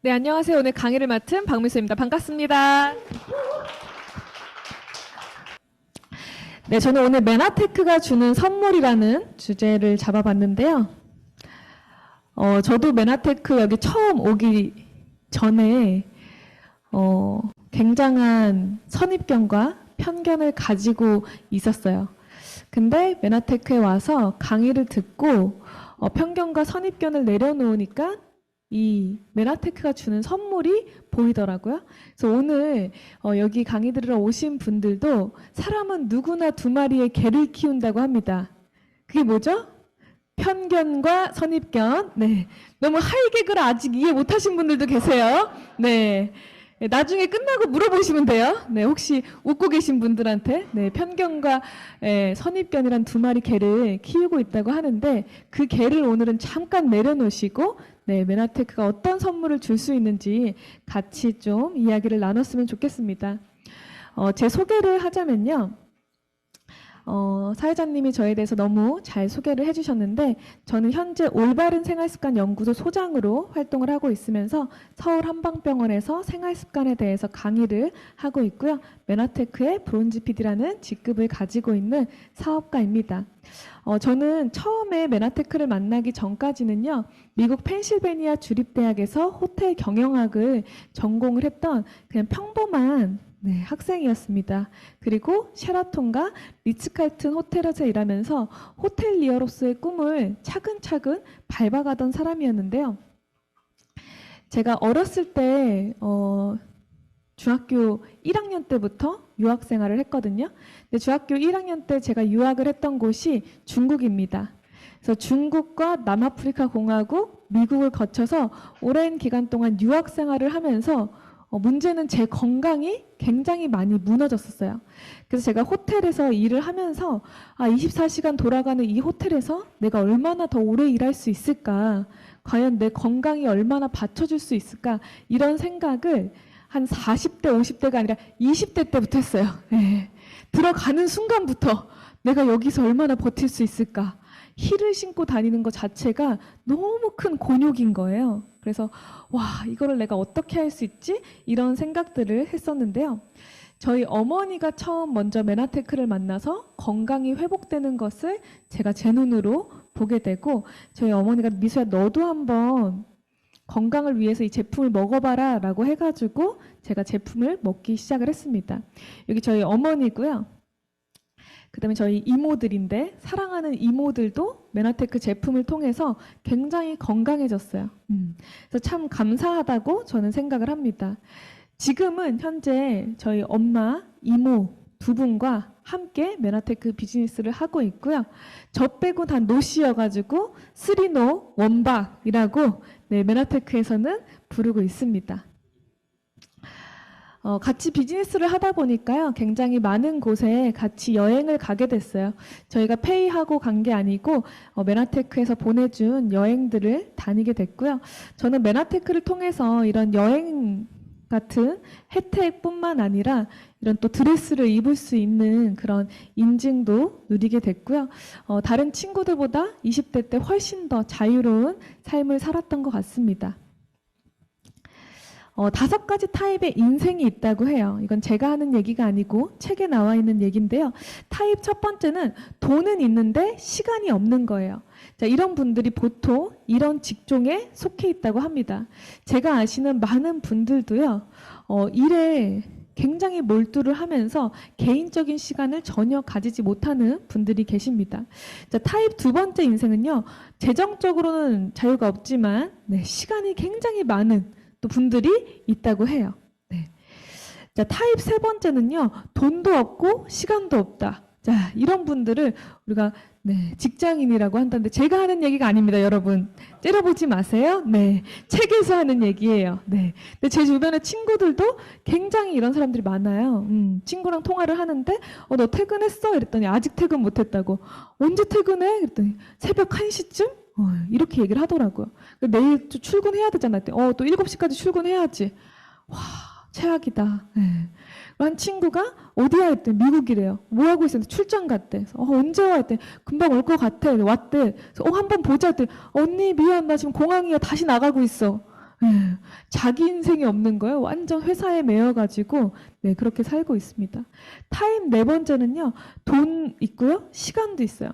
네, 안녕하세요. 오늘 강의를 맡은 박미수입니다. 반갑습니다. 네, 저는 오늘 메나테크가 주는 선물이라는 주제를 잡아봤는데요. 저도 메나테크 여기 처음 오기 전에 굉장한 선입견과 편견을 가지고 있었어요. 근데 메나테크에 와서 강의를 듣고 편견과 선입견을 내려놓으니까 이 메나테크가 주는 선물이 보이더라고요. 그래서 오늘 여기 강의 들으러 오신 분들도 사람은 누구나 두 마리의 개를 키운다고 합니다. 그게 뭐죠? 편견과 선입견. 네. 너무 하이개그를 아직 이해 못하신 분들도 계세요. 네. 나중에 끝나고 물어보시면 돼요. 네, 혹시 웃고 계신 분들한테 편견과 선입견이란 두 마리 개를 키우고 있다고 하는데 그 개를 오늘은 잠깐 내려놓으시고 메나테크가 어떤 선물을 줄 수 있는지 같이 좀 이야기를 나눴으면 좋겠습니다. 제 소개를 하자면요. 사회자님이 저에 대해서 너무 잘 소개를 해주셨는데 저는 현재 올바른 생활습관 연구소 소장으로 활동을 하고 있으면서 서울 한방병원에서 생활습관에 대해서 강의를 하고 있고요. 메나테크의 브론즈 PD라는 직급을 가지고 있는 사업가입니다. 저는 처음에 메나테크를 만나기 전까지는요. 미국 펜실베니아 주립대학에서 호텔 경영학을 전공을 했던 그냥 평범한 학생이었습니다. 그리고 셰라톤과 리츠칼튼 호텔에서 일하면서 호텔리어로서의 꿈을 차근차근 밟아가던 사람이었는데요. 제가 어렸을 때 중학교 1학년 때부터 유학 생활을 했거든요. 근데 중학교 1학년 때 제가 유학을 했던 곳이 중국입니다. 그래서 중국과 남아프리카 공화국, 미국을 거쳐서 오랜 기간 동안 유학 생활을 하면서 문제는 제 건강이 굉장히 많이 무너졌었어요. 그래서 제가 호텔에서 일을 하면서 24시간 돌아가는 이 호텔에서 내가 얼마나 더 오래 일할 수 있을까? 과연 내 건강이 얼마나 받쳐줄 수 있을까? 이런 생각을 한 40대, 50대가 아니라 20대 때부터 했어요. 네. 들어가는 순간부터 내가 여기서 얼마나 버틸 수 있을까? 힐을 신고 다니는 것 자체가 너무 큰 곤욕인 거예요. 그래서 와, 이거를 내가 어떻게 할 수 있지? 이런 생각들을 했었는데요. 저희 어머니가 처음 먼저 메나테크를 만나서 건강이 회복되는 것을 제가 제 눈으로 보게 되고 저희 어머니가 미수야 너도 한번 건강을 위해서 이 제품을 먹어봐라 라고 해가지고 제가 제품을 먹기 시작을 했습니다. 여기 저희 어머니고요. 그 다음에 저희 이모들인데 사랑하는 이모들도 메나테크 제품을 통해서 굉장히 건강해졌어요. 그래서 참 감사하다고 저는 생각을 합니다. 지금은 현재 저희 엄마, 이모 두 분과 함께 메나테크 비즈니스를 하고 있고요. 저 빼고 다 노씨여가지고 쓰리노 원박이라고 메나테크에서는 부르고 있습니다. 같이 비즈니스를 하다 보니까요. 굉장히 많은 곳에 같이 여행을 가게 됐어요. 저희가 페이하고 간 게 아니고 메나테크에서 보내준 여행들을 다니게 됐고요. 저는 메나테크를 통해서 이런 여행 같은 혜택뿐만 아니라 이런 또 드레스를 입을 수 있는 그런 인증도 누리게 됐고요. 다른 친구들보다 20대 때 훨씬 더 자유로운 삶을 살았던 것 같습니다. 5가지 타입의 인생이 있다고 해요. 이건 제가 하는 얘기가 아니고 책에 나와 있는 얘기인데요. 타입 첫 번째는 돈은 있는데 시간이 없는 거예요. 자, 이런 분들이 보통 이런 직종에 속해 있다고 합니다. 제가 아시는 많은 분들도요. 일에 굉장히 몰두를 하면서 개인적인 시간을 전혀 가지지 못하는 분들이 계십니다. 자, 타입 두 번째 인생은요. 재정적으로는 자유가 없지만 시간이 굉장히 많은 또 분들이 있다고 해요. 자, 타입 세 번째는요. 돈도 없고 시간도 없다. 자, 이런 분들을 우리가 직장인이라고 한다는데 제가 하는 얘기가 아닙니다, 여러분. 째려보지 마세요. 책에서 하는 얘기예요. 근데 제 주변에 친구들도 굉장히 이런 사람들이 많아요. 친구랑 통화를 하는데 너 퇴근했어? 이랬더니 아직 퇴근 못했다고. 언제 퇴근해? 그랬더니 새벽 1시쯤? 이렇게 얘기를 하더라고요. 내일 또 출근해야 되잖아. 또 7시까지 출근해야지. 와, 최악이다. 한 친구가 어디야 했더니 미국이래요. 뭐하고 있었는데 출장 갔대. 언제 와 했더니 금방 올 것 같아. 왔대. 그래서 한번 보자 했더니 언니 미안 나 지금 공항이야. 다시 나가고 있어. 자기 인생이 없는 거예요. 완전 회사에 매여가지고 네, 그렇게 살고 있습니다. 타입 네 번째는요. 돈 있고요. 시간도 있어요.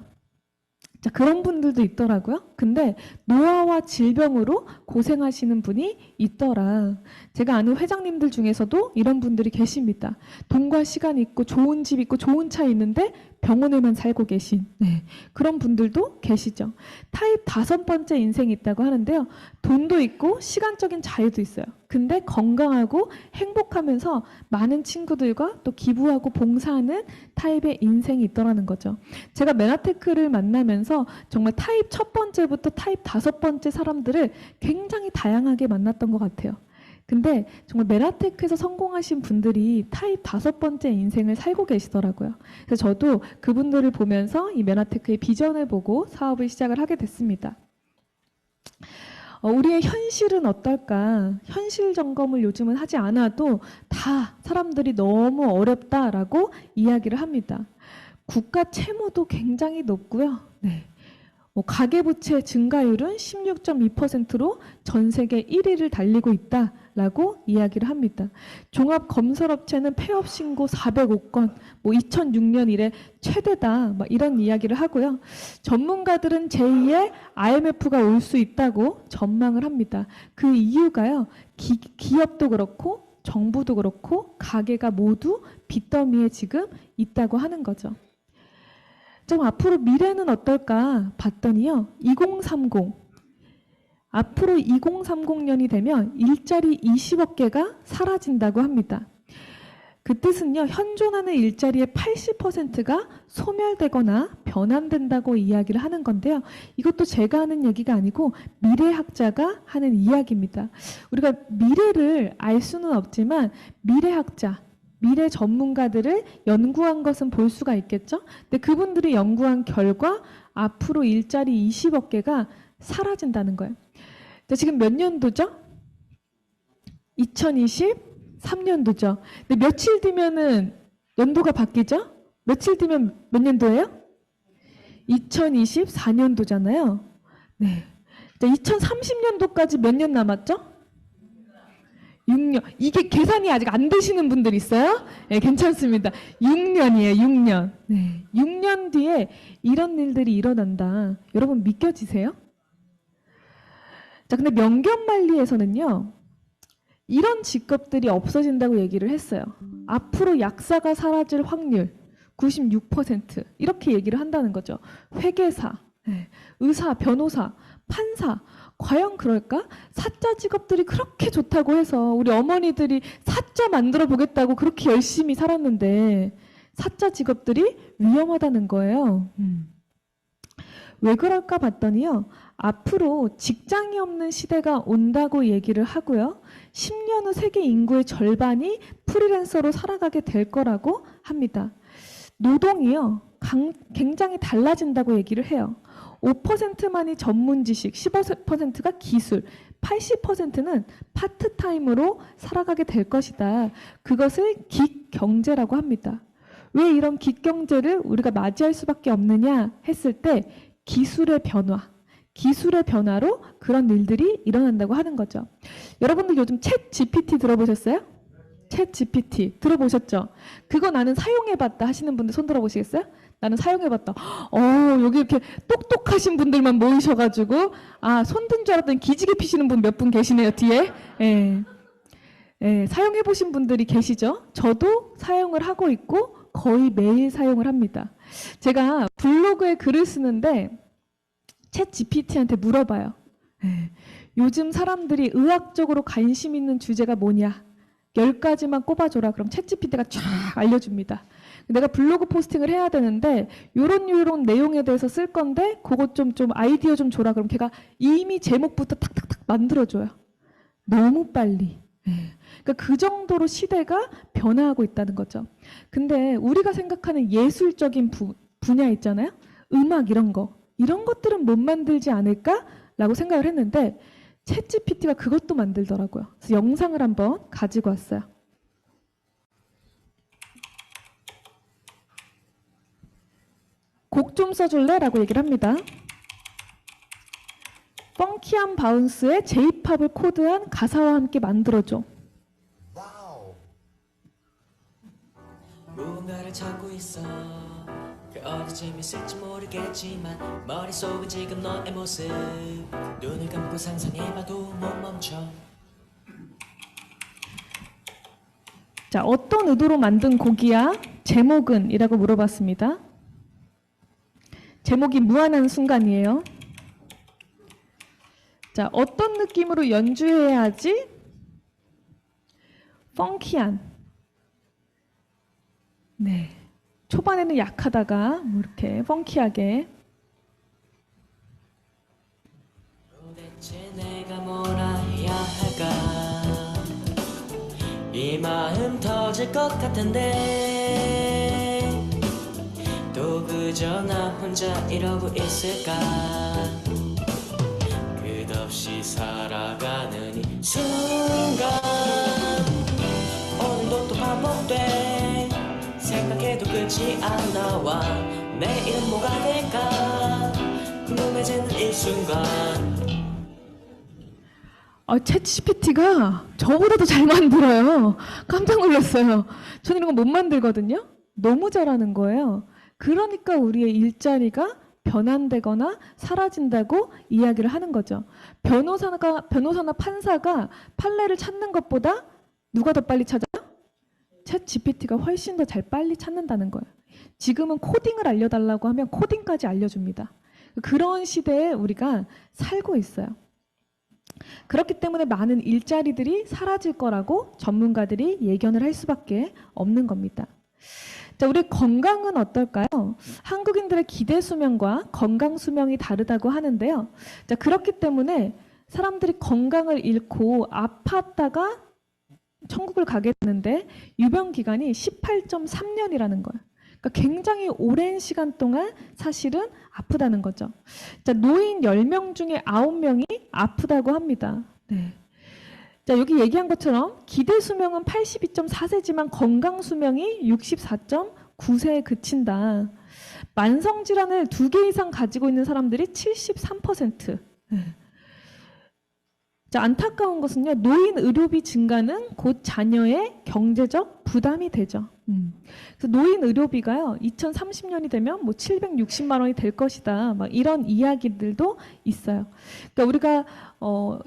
자, 그런 분들도 있더라고요. 근데 노화와 질병으로 고생하시는 분이 있더라. 제가 아는 회장님들 중에서도 이런 분들이 계십니다. 돈과 시간이 있고 좋은 집 있고 좋은 차 있는데 병원에만 살고 계신 네, 그런 분들도 계시죠. 타입 다섯 번째 인생이 있다고 하는데요. 돈도 있고 시간적인 자유도 있어요. 근데 건강하고 행복하면서 많은 친구들과 또 기부하고 봉사하는 타입의 인생이 있더라는 거죠. 제가 메나테크를 만나면서 정말 타입 첫 번째부터 타입 다섯 번째 사람들을 굉장히 다양하게 만났던 것 같아요. 근데 정말 메나테크에서 성공하신 분들이 타입 다섯 번째 인생을 살고 계시더라고요. 그래서 저도 그분들을 보면서 이 메나테크의 비전을 보고 사업을 시작을 하게 됐습니다. 우리의 현실은 어떨까? 현실 점검을 요즘은 하지 않아도 다 사람들이 너무 어렵다라고 이야기를 합니다. 국가 채무도 굉장히 높고요. 네. 가계부채 증가율은 16.2%로 전 세계 1위를 달리고 있다라고 이야기를 합니다. 종합건설업체는 폐업 신고 405건, 2006년 이래 최대다, 이런 이야기를 하고요. 전문가들은 제2의 IMF가 올 수 있다고 전망을 합니다. 그 이유가요. 기업도 그렇고 정부도 그렇고 가계가 모두 빚더미에 지금 있다고 하는 거죠. 좀 앞으로 미래는 어떨까 봤더니요. 2030. 앞으로 2030년이 되면 일자리 20억 개가 사라진다고 합니다. 그 뜻은요. 현존하는 일자리의 80%가 소멸되거나 변환된다고 이야기를 하는 건데요. 이것도 제가 하는 얘기가 아니고 미래학자가 하는 이야기입니다. 우리가 미래를 알 수는 없지만 미래학자, 미래 전문가들을 연구한 것은 볼 수가 있겠죠. 근데 그분들이 연구한 결과 앞으로 일자리 20억 개가 사라진다는 거예요. 지금 몇 년도죠? 2023년도죠. 근데 며칠 뒤면은 연도가 바뀌죠? 며칠 뒤면 몇 년도예요? 2024년도잖아요. 네. 2030년도까지 몇 년 남았죠? 6년. 이게 계산이 아직 안 되시는 분들 있어요? 네, 괜찮습니다. 6년이에요, 6년. 네, 6년 뒤에 이런 일들이 일어난다. 여러분 믿겨지세요? 자, 근데 명견말리에서는요, 이런 직업들이 없어진다고 얘기를 했어요. 앞으로 약사가 사라질 확률 96% 이렇게 얘기를 한다는 거죠. 회계사, 의사, 변호사, 판사. 과연 그럴까? 사자 직업들이 그렇게 좋다고 해서 우리 어머니들이 사자 만들어 보겠다고 그렇게 열심히 살았는데 사자 직업들이 위험하다는 거예요. 왜 그럴까 봤더니요. 앞으로 직장이 없는 시대가 온다고 얘기를 하고요. 10년 후 세계 인구의 절반이 프리랜서로 살아가게 될 거라고 합니다. 노동이요. 굉장히 달라진다고 얘기를 해요. 5%만이 전문 지식, 15%가 기술, 80%는 파트타임으로 살아가게 될 것이다. 그것을 긱경제라고 합니다. 왜 이런 긱경제를 우리가 맞이할 수밖에 없느냐 했을 때 기술의 변화로 그런 일들이 일어난다고 하는 거죠. 여러분들 요즘 챗 GPT 들어보셨어요? 챗 GPT 들어보셨죠? 그거 나는 사용해봤다 하시는 분들 손 들어보시겠어요? 나는 사용해봤다. 여기 이렇게 똑똑하신 분들만 모이셔가지고 손든 줄 알았더니 기지개 피시는 분 몇 분 계시네요, 뒤에. 사용해보신 분들이 계시죠? 저도 사용을 하고 있고 거의 매일 사용을 합니다. 제가 블로그에 글을 쓰는데 챗 GPT한테 물어봐요. 요즘 사람들이 의학적으로 관심 있는 주제가 뭐냐? 10가지만 꼽아줘라. 그럼 챗 GPT가 쫙 알려줍니다. 내가 블로그 포스팅을 해야 되는데 요런 내용에 대해서 쓸 건데 그것 좀 아이디어 좀 줘라. 그럼 걔가 이미 제목부터 탁탁탁 만들어줘요. 너무 빨리. 그러니까 그 정도로 시대가 변화하고 있다는 거죠. 근데 우리가 생각하는 예술적인 분야 있잖아요. 음악 이런 것들은 못 만들지 않을까라고 생각을 했는데 챗 GPT가 그것도 만들더라고요. 그래서 영상을 한번 가지고 왔어요. 곡 좀 써줄래? 라고 얘기를 합니다. 펑키한 바운스에 J-팝을 코드한 가사와 함께 만들어줘. 무언가를 찾고 있어. 그 어디쯤 있을지 모르겠지만 머릿속은 지금 너의 모습. 눈을 감고 상상해봐도 못 멈춰. 자, 어떤 의도로 만든 곡이야? 제목은? 이라고 물어봤습니다. 제목이 무한한 순간이에요. 자, 어떤 느낌으로 연주해야 하지? 펑키한. 네. 초반에는 약하다가 뭐 이렇게 펑키하게. 도대체 내가 뭐라 해야 할까? 이 마음 터질 것 같은데 또 그저 나 혼자 이러고 있을까? 끝없이 살아가는 이 순간 오늘도 또 반복돼. 생각해도 끝이 안 나와. 내일은 뭐가 될까 궁금해지는 이 순간. 챗GPT가 저보다도 잘 만들어요. 깜짝 놀랐어요. 저는 이런 거 못 만들거든요. 너무 잘하는 거예요. 그러니까 우리의 일자리가 변환되거나 사라진다고 이야기를 하는 거죠. 변호사나 판사가 판례를 찾는 것보다 누가 더 빨리 찾아요? 챗GPT가 훨씬 더 잘 빨리 찾는다는 거예요. 지금은 코딩을 알려달라고 하면 코딩까지 알려줍니다. 그런 시대에 우리가 살고 있어요. 그렇기 때문에 많은 일자리들이 사라질 거라고 전문가들이 예견을 할 수밖에 없는 겁니다. 자, 우리 건강은 어떨까요? 한국인들의 기대 수명과 건강 수명이 다르다고 하는데요. 자, 그렇기 때문에 사람들이 건강을 잃고 아팠다가 천국을 가게 되는데 유병 기간이 18.3년이라는 거예요. 그러니까 굉장히 오랜 시간 동안 사실은 아프다는 거죠. 자, 노인 10명 중에 9명이 아프다고 합니다. 네. 자, 여기 얘기한 것처럼 기대 수명은 82.4세지만 건강 수명이 64.9세에 그친다. 만성 질환을 2개 이상 가지고 있는 사람들이 73%. 네. 자, 안타까운 것은요, 노인 의료비 증가는 곧 자녀의 경제적 부담이 되죠. 그래서 노인 의료비가요, 2030년이 되면 뭐 760만 원이 될 것이다. 막 이런 이야기들도 있어요. 그러니까 우리가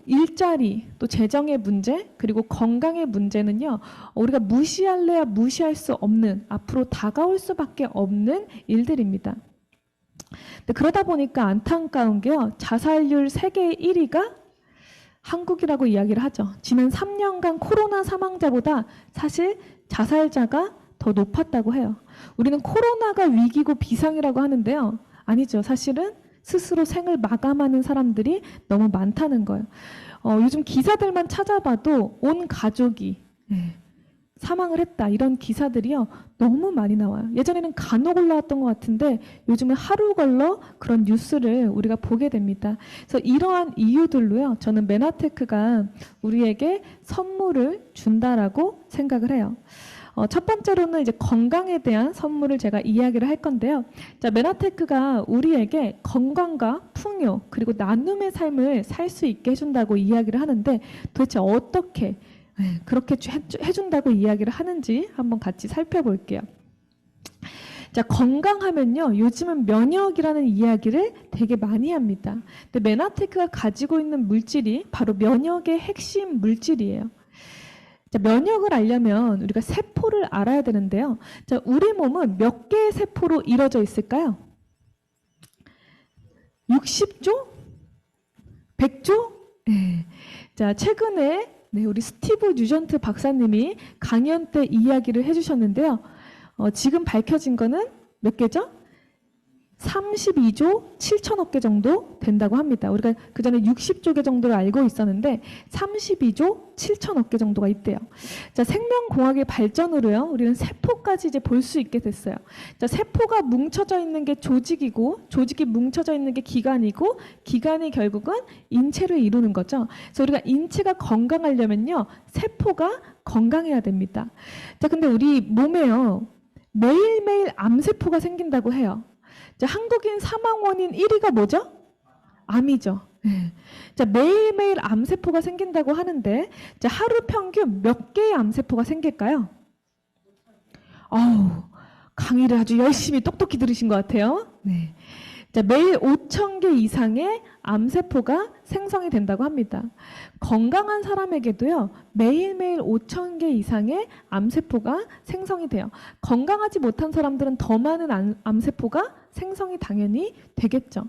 일자리, 또 재정의 문제, 그리고 건강의 문제는요, 우리가 무시할래야 무시할 수 없는, 앞으로 다가올 수밖에 없는 일들입니다. 근데 그러다 보니까 안타까운 게요, 자살률 세계 1위가 한국이라고 이야기를 하죠. 지난 3년간 코로나 사망자보다 사실 자살자가 더 높았다고 해요. 우리는 코로나가 위기고 비상이라고 하는데요. 아니죠. 사실은 스스로 생을 마감하는 사람들이 너무 많다는 거예요. 요즘 기사들만 찾아봐도 온 가족이 사망을 했다. 이런 기사들이요. 너무 많이 나와요. 예전에는 간혹 올라왔던 것 같은데 요즘은 하루 걸러 그런 뉴스를 우리가 보게 됩니다. 그래서 이러한 이유들로요. 저는 메나테크가 우리에게 선물을 준다라고 생각을 해요. 첫 번째로는 이제 건강에 대한 선물을 제가 이야기를 할 건데요. 자, 메나테크가 우리에게 건강과 풍요 그리고 나눔의 삶을 살 수 있게 해준다고 이야기를 하는데 도대체 어떻게 그렇게 해준다고 이야기를 하는지 한번 같이 살펴볼게요. 자, 건강하면요, 요즘은 면역이라는 이야기를 되게 많이 합니다. 근데 메나테크가 가지고 있는 물질이 바로 면역의 핵심 물질이에요. 자, 면역을 알려면 우리가 세포를 알아야 되는데요. 자, 우리 몸은 몇 개의 세포로 이루어져 있을까요? 60조? 100조? 네. 자, 최근에 우리 스티브 뉴전트 박사님이 강연 때 이야기를 해주셨는데요. 지금 밝혀진 거는 몇 개죠? 32조 7천억 개 정도 된다고 합니다. 우리가 그전에 60조 개 정도를 알고 있었는데 32조 7천억 개 정도가 있대요. 자, 생명공학의 발전으로요, 우리는 세포까지 이제 볼 수 있게 됐어요. 자, 세포가 뭉쳐져 있는 게 조직이고, 조직이 뭉쳐져 있는 게 기관이고, 기관이 결국은 인체를 이루는 거죠. 그래서 우리가 인체가 건강하려면요, 세포가 건강해야 됩니다. 자, 근데 우리 몸에요, 매일매일 암세포가 생긴다고 해요. 자, 한국인 사망 원인 1위가 뭐죠? 암이죠. 자, 매일매일 암세포가 생긴다고 하는데, 자, 하루 평균 몇 개의 암세포가 생길까요? 어우, 강의를 아주 열심히 똑똑히 들으신 것 같아요. 네. 자, 매일 5,000개 이상의 암세포가 생성이 된다고 합니다. 건강한 사람에게도요, 매일매일 5,000개 이상의 암세포가 생성이 돼요. 건강하지 못한 사람들은 더 많은 암세포가 생성이 당연히 되겠죠.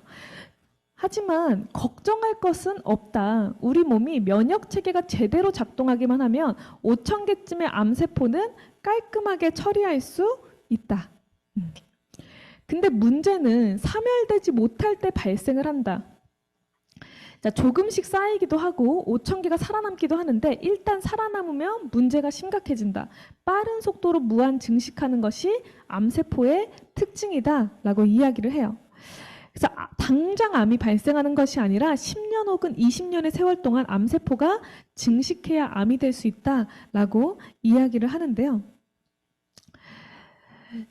하지만 걱정할 것은 없다. 우리 몸이 면역 체계가 제대로 작동하기만 하면 5,000개쯤의 암세포는 깔끔하게 처리할 수 있다. 근데 문제는 사멸되지 못할 때 발생을 한다. 자, 조금씩 쌓이기도 하고 5,000개가 살아남기도 하는데 일단 살아남으면 문제가 심각해진다. 빠른 속도로 무한 증식하는 것이 암세포의 특징이다라고 이야기를 해요. 그래서 당장 암이 발생하는 것이 아니라 10년 혹은 20년의 세월 동안 암세포가 증식해야 암이 될 수 있다라고 이야기를 하는데요.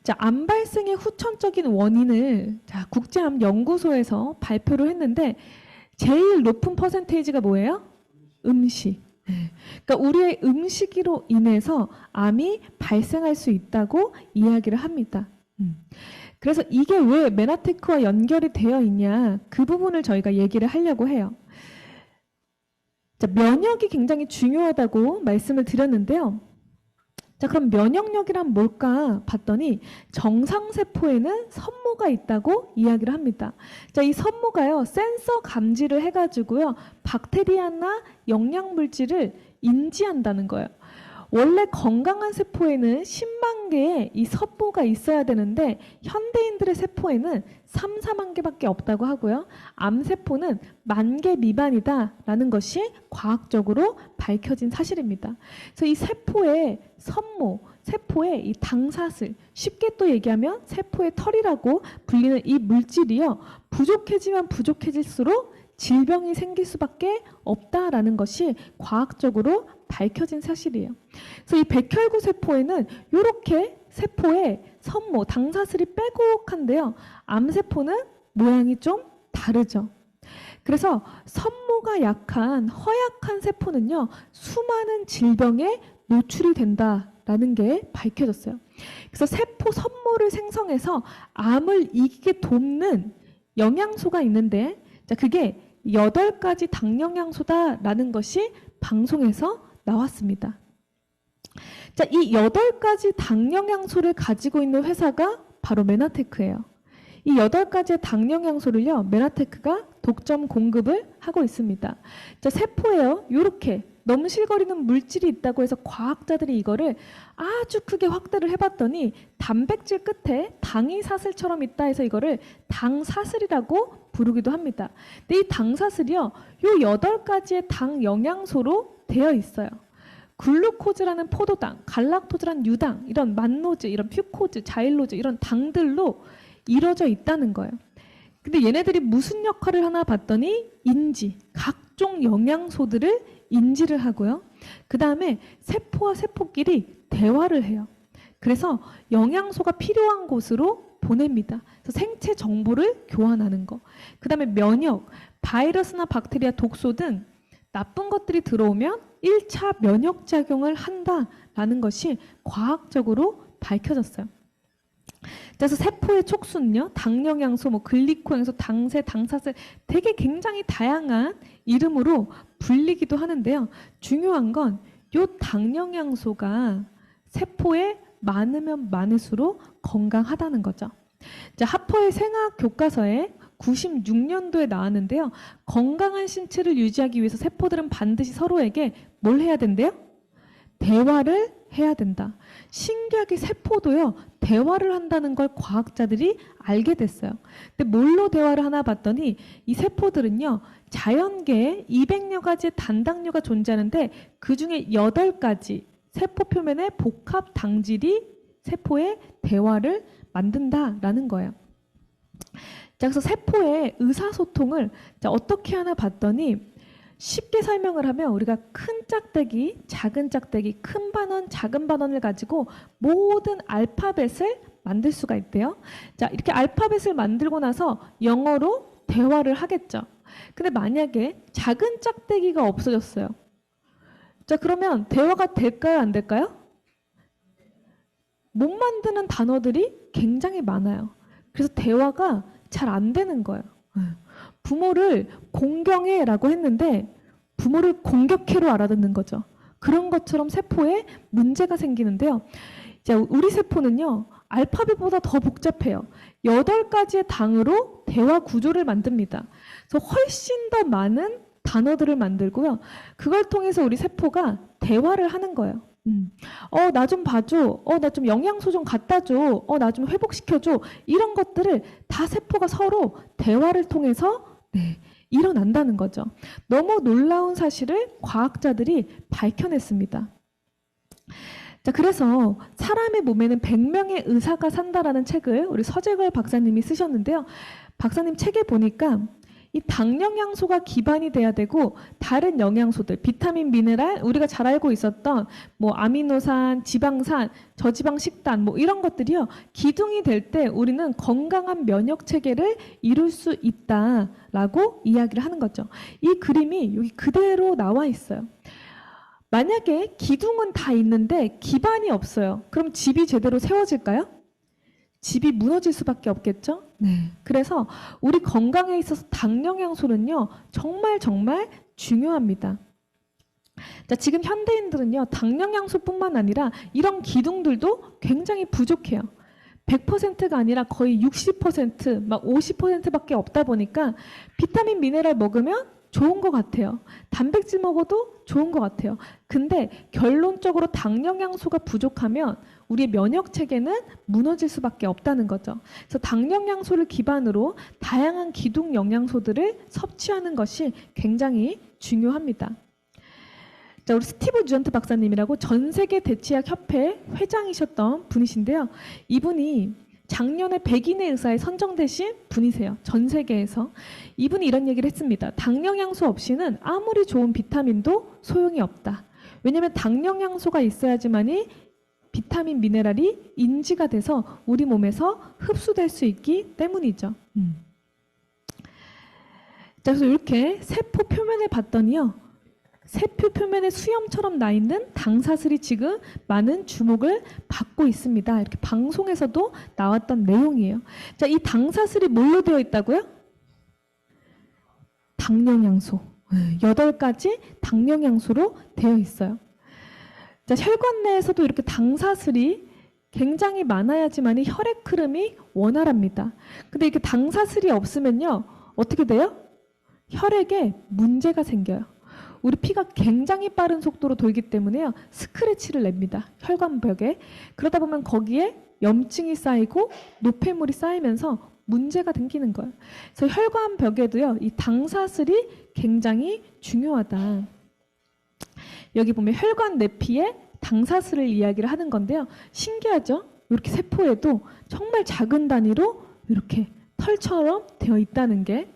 자, 암 발생의 후천적인 원인을 국제암연구소에서 발표를 했는데 제일 높은 퍼센테이지가 뭐예요? 음식. 그러니까 우리의 음식으로 인해서 암이 발생할 수 있다고 이야기를 합니다. 그래서 이게 왜 메나테크와 연결이 되어 있냐, 그 부분을 저희가 얘기를 하려고 해요. 자, 면역이 굉장히 중요하다고 말씀을 드렸는데요. 자, 그럼 면역력이란 뭘까 봤더니 정상세포에는 선모가 있다고 이야기를 합니다. 자, 이 선모가요, 센서 감지를 해가지고요, 박테리아나 영양물질을 인지한다는 거예요. 원래 건강한 세포에는 10만 개의 이 선모가 있어야 되는데 현대인들의 세포에는 3, 4만 개밖에 없다고 하고요. 암세포는 10,000개 미만이다라는 것이 과학적으로 밝혀진 사실입니다. 그래서 이 세포의 선모, 세포의 이 당사슬, 쉽게 또 얘기하면 세포의 털이라고 불리는 이 물질이요, 부족해지면 부족해질수록 질병이 생길 수밖에 없다라는 것이 과학적으로 밝혀진 사실이에요. 그래서 이 백혈구 세포에는 이렇게 세포의 선모, 당사슬이 빼곡한데요. 암세포는 모양이 좀 다르죠. 그래서 선모가 약한 허약한 세포는요, 수많은 질병에 노출이 된다라는 게 밝혀졌어요. 그래서 세포 선모를 생성해서 암을 이기게 돕는 영양소가 있는데, 자, 그게 8가지 당영양소다라는 것이 방송에서 나왔습니다. 자, 이 8가지 당영양소를 가지고 있는 회사가 바로 메나테크예요. 이 8가지의 당영양소를요, 메나테크가 독점 공급을 하고 있습니다. 자, 세포에요, 이렇게 넘실거리는 물질이 있다고 해서 과학자들이 이거를 아주 크게 확대를 해봤더니 단백질 끝에 당이 사슬처럼 있다 해서 이거를 당사슬이라고 부르기도 합니다. 근데 이 당사슬이요, 요 8가지의 당 영양소로 되어 있어요. 글루코즈라는 포도당, 갈락토즈라는 유당, 이런 만노즈, 이런 퓨코즈, 자일로즈, 이런 당들로 이루어져 있다는 거예요. 근데 얘네들이 무슨 역할을 하나 봤더니 인지, 각종 영양소들을 인지를 하고요. 그 다음에 세포와 세포끼리 대화를 해요. 그래서 영양소가 필요한 곳으로 보냅니다. 그래서 생체 정보를 교환하는 거. 그 다음에 면역, 바이러스나 박테리아, 독소 등 나쁜 것들이 들어오면 1차 면역작용을 한다라는 것이 과학적으로 밝혀졌어요. 그래서 세포의 촉수는요, 당영양소, 글리코양소, 당세, 당사슬 되게 굉장히 다양한 이름으로 불리기도 하는데요. 중요한 건 이 당영양소가 세포에 많으면 많을수록 건강하다는 거죠. 자, 하퍼의 생학 교과서에 96년도에 나왔는데요. 건강한 신체를 유지하기 위해서 세포들은 반드시 서로에게 뭘 해야 된대요? 대화를 해야 된다. 신기하게 세포도요, 대화를 한다는 걸 과학자들이 알게 됐어요. 근데 뭘로 대화를 하나 봤더니 이 세포들은요, 자연계에 200여 가지의 단당류가 존재하는데 그 중에 8가지 세포 표면의 복합 당질이 세포의 대화를 만든다라는 거예요. 자, 그래서 세포의 의사소통을 어떻게 하나 봤더니 쉽게 설명을 하면 우리가 큰 짝대기, 작은 짝대기, 큰 반원, 작은 반원을 가지고 모든 알파벳을 만들 수가 있대요. 자, 이렇게 알파벳을 만들고 나서 영어로 대화를 하겠죠. 근데 만약에 작은 짝대기가 없어졌어요. 자, 그러면 대화가 될까요, 안 될까요? 못 만드는 단어들이 굉장히 많아요. 그래서 대화가 잘 안 되는 거예요. 부모를 공경해라고 했는데 부모를 공격해로 알아듣는 거죠. 그런 것처럼 세포에 문제가 생기는데요. 자, 우리 세포는요, 알파벳보다 더 복잡해요. 8가지의 당으로 대화 구조를 만듭니다. 그래서 훨씬 더 많은 단어들을 만들고요. 그걸 통해서 우리 세포가 대화를 하는 거예요. 나 좀 봐줘. 나 좀 영양소 좀 갖다 줘. 나 좀 회복시켜줘. 이런 것들을 다 세포가 서로 대화를 통해서 일어난다는 거죠. 너무 놀라운 사실을 과학자들이 밝혀냈습니다. 자, 그래서 사람의 몸에는 100명의 의사가 산다라는 책을 우리 서재걸 박사님이 쓰셨는데요. 박사님 책에 보니까 이 당 영양소가 기반이 돼야 되고 다른 영양소들, 비타민, 미네랄, 우리가 잘 알고 있었던 뭐 아미노산, 지방산, 저지방 식단 뭐 이런 것들이요. 기둥이 될 때 우리는 건강한 면역 체계를 이룰 수 있다라고 이야기를 하는 거죠. 이 그림이 여기 그대로 나와 있어요. 만약에 기둥은 다 있는데 기반이 없어요. 그럼 집이 제대로 세워질까요? 집이 무너질 수밖에 없겠죠? 그래서 우리 건강에 있어서 당 영양소는요, 정말 중요합니다. 자, 지금 현대인들은요, 당 영양소뿐만 아니라 이런 기둥들도 굉장히 부족해요. 100%가 아니라 거의 60%, 막 50%밖에 없다 보니까 비타민, 미네랄 먹으면 좋은 것 같아요. 단백질 먹어도 좋은 것 같아요. 근데 결론적으로 당 영양소가 부족하면 우리의 면역 체계는 무너질 수밖에 없다는 거죠. 그래서 당 영양소를 기반으로 다양한 기둥 영양소들을 섭취하는 것이 굉장히 중요합니다. 자, 우리 스티브 주언트 박사님이라고 전 세계 대치약 협회 회장이셨던 분이신데요. 이분이 작년에 100인의 의사에 선정되신 분이세요. 전 세계에서. 이분이 이런 얘기를 했습니다. 당 영양소 없이는 아무리 좋은 비타민도 소용이 없다. 왜냐하면 당 영양소가 있어야지만이 비타민, 미네랄이 인지가 돼서 우리 몸에서 흡수될 수 있기 때문이죠. 자, 그래서 이렇게 세포 표면을 봤더니요. 세포 표면에 수염처럼 나 있는 당사슬이 지금 많은 주목을 받고 있습니다. 이렇게 방송에서도 나왔던 내용이에요. 자, 이 당사슬이 뭘로 되어 있다고요? 당영양소. 8가지 당영양소로 되어 있어요. 자, 혈관 내에서도 이렇게 당사슬이 굉장히 많아야지만 혈액 흐름이 원활합니다. 근데 이렇게 당사슬이 없으면요. 어떻게 돼요? 혈액에 문제가 생겨요. 우리 피가 굉장히 빠른 속도로 돌기 때문에요. 스크래치를 냅니다. 혈관벽에. 그러다 보면 거기에 염증이 쌓이고 노폐물이 쌓이면서 문제가 생기는 거예요. 그래서 혈관벽에도요. 이 당사슬이 굉장히 중요하다. 여기 보면 혈관 내피에 당사슬을 이야기를 하는 건데요. 신기하죠? 이렇게 세포에도 정말 작은 단위로 이렇게 털처럼 되어 있다는 게.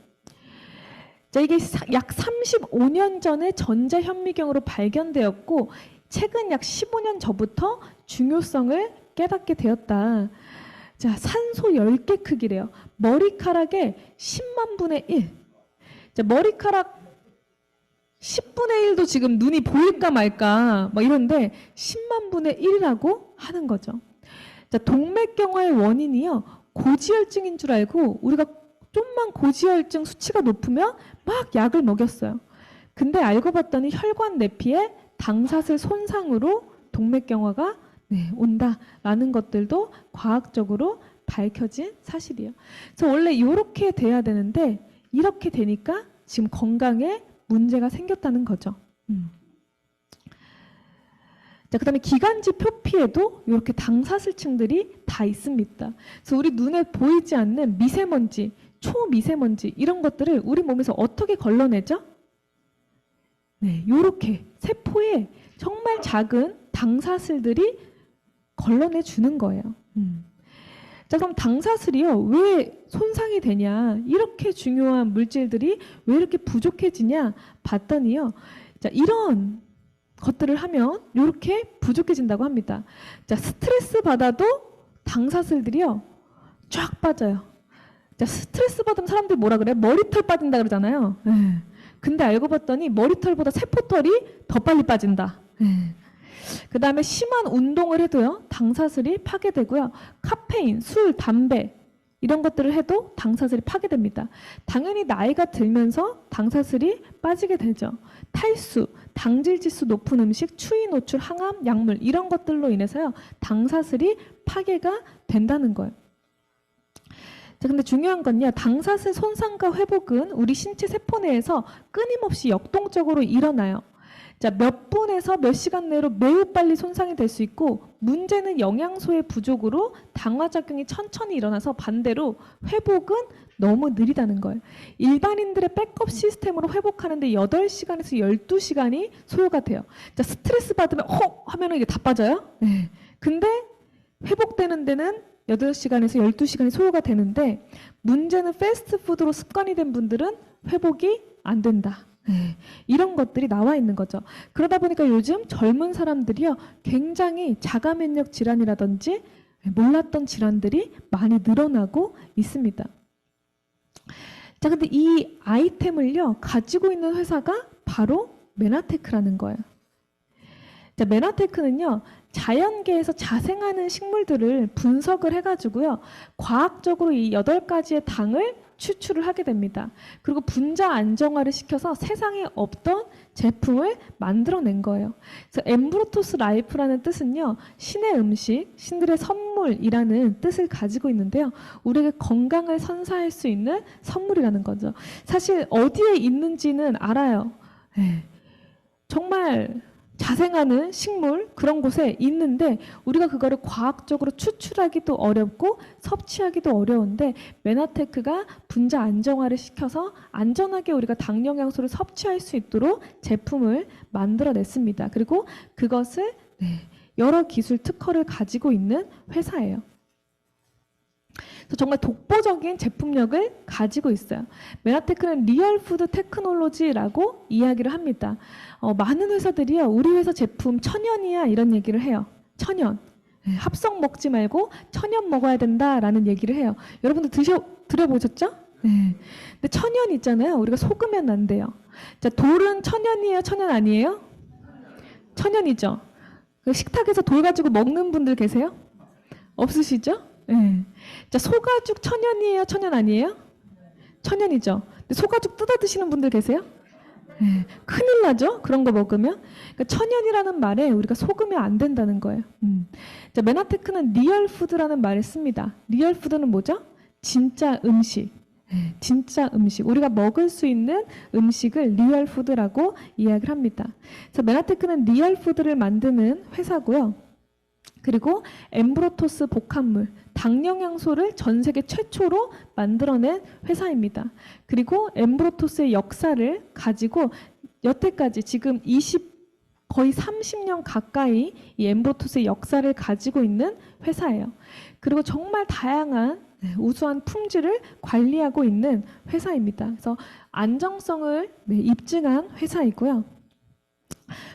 자, 이게 약 35년 전에 전자현미경으로 발견되었고 최근 약 15년 전부터 중요성을 깨닫게 되었다. 자, 산소 10개 크기래요. 머리카락의 10만 분의 1. 자, 머리카락 10분의 1도 지금 눈이 보일까 말까 막 이런데 10만 분의 1이라고 하는 거죠. 자, 동맥경화의 원인이요. 고지혈증인 줄 알고 우리가 좀만 고지혈증 수치가 높으면 막 약을 먹였어요. 근데 알고 봤더니 혈관 내피에 당사슬 손상으로 동맥경화가 온다라는 것들도 과학적으로 밝혀진 사실이에요. 그래서 원래 이렇게 돼야 되는데 이렇게 되니까 지금 건강에 문제가 생겼다는 거죠. 자, 그다음에 기관지 표피에도 이렇게 당사슬층들이 다 있습니다. 그래서 우리 눈에 보이지 않는 미세먼지, 초미세먼지 이런 것들을 우리 몸에서 어떻게 걸러내죠? 이렇게 세포에 정말 작은 당사슬들이 걸러내 주는 거예요. 자, 그럼 당사슬이요, 왜 손상이 되냐? 이렇게 중요한 물질들이 왜 이렇게 부족해지냐? 봤더니요, 자, 이런 것들을 하면 이렇게 부족해진다고 합니다. 자, 스트레스 받아도 당사슬들이요, 쫙 빠져요. 자, 스트레스 받으면 사람들이 뭐라 그래? 머리털 빠진다 그러잖아요. 근데 알고 봤더니 머리털보다 세포털이 더 빨리 빠진다. 그 다음에 심한 운동을 해도요, 당사슬이 파괴되고요. 카페인, 술, 담배 이런 것들을 해도 당사슬이 파괴됩니다. 당연히 나이가 들면서 당사슬이 빠지게 되죠. 탈수, 당질지수 높은 음식, 추위 노출, 항암, 약물 이런 것들로 인해서요, 당사슬이 파괴가 된다는 거예요. 자, 근데 중요한 건요, 당사슬 손상과 회복은 우리 신체 세포 내에서 끊임없이 역동적으로 일어나요. 자, 몇 분에서 몇 시간 내로 매우 빨리 손상이 될 수 있고, 문제는 영양소의 부족으로 당화작용이 천천히 일어나서 반대로 회복은 너무 느리다는 거예요. 일반인들의 백업 시스템으로 회복하는데 8시간에서 12시간이 소요가 돼요. 자, 스트레스 받으면 하면 이게 다 빠져요. 네. 근데 회복되는 데는 8시간에서 12시간이 소요가 되는데, 문제는 패스트푸드로 습관이 된 분들은 회복이 안 된다. 이런 것들이 나와 있는 거죠. 그러다 보니까 요즘 젊은 사람들이요, 굉장히 자가 면역 질환이라든지 몰랐던 질환들이 많이 늘어나고 있습니다. 자, 근데 이 아이템을요, 가지고 있는 회사가 바로 메나테크라는 거예요. 자, 메나테크는요, 자연계에서 자생하는 식물들을 분석을 해가지고요, 과학적으로 이 8가지의 당을 추출을 하게 됩니다. 그리고 분자 안정화를 시켜서 세상에 없던 제품을 만들어낸 거예요. 그래서 엠브로토스 라이프라는 뜻은요, 신의 음식, 신들의 선물이라는 뜻을 가지고 있는데요, 우리에게 건강을 선사할 수 있는 선물이라는 거죠. 사실 어디에 있는지는 알아요. 정말 자생하는 식물 그런 곳에 있는데 우리가 그거를 과학적으로 추출하기도 어렵고 섭취하기도 어려운데, 메나테크가 분자 안정화를 시켜서 안전하게 우리가 당 영양소를 섭취할 수 있도록 제품을 만들어냈습니다. 그리고 그것을 여러 기술 특허를 가지고 있는 회사예요. 그래서 정말 독보적인 제품력을 가지고 있어요. 메나테크는 리얼푸드 테크놀로지라고 이야기를 합니다. 많은 회사들이요, 우리 회사 제품 천연이야 이런 얘기를 해요. 천연. 합성 먹지 말고 천연 먹어야 된다라는 얘기를 해요. 여러분들 들어보셨죠? 근데 천연 있잖아요. 우리가 속으면 안 돼요. 자, 돌은 천연이에요, 천연 아니에요? 천연이죠. 식탁에서 돌 가지고 먹는 분들 계세요? 없으시죠? 자, 소가죽 천연이에요, 천연 아니에요? 천연이죠. 근데 소가죽 뜯어 드시는 분들 계세요? 큰일 나죠? 그런 거 먹으면. 그러니까 천연이라는 말에 우리가 속으면 안 된다는 거예요. 자, 메나테크는 리얼푸드라는 말을 씁니다. 리얼푸드는 뭐죠? 진짜 음식. 진짜 음식. 우리가 먹을 수 있는 음식을 리얼푸드라고 이야기를 합니다. 그래서 메나테크는 리얼푸드를 만드는 회사고요. 그리고 엠브로토스 복합물, 당 영양소를 전 세계 최초로 만들어낸 회사입니다. 그리고 엠브로토스의 역사를 가지고 여태까지 지금 거의 30년 가까이 이 엠브로토스의 역사를 가지고 있는 회사예요. 그리고 정말 다양한 우수한 품질을 관리하고 있는 회사입니다. 그래서 안정성을 입증한 회사이고요.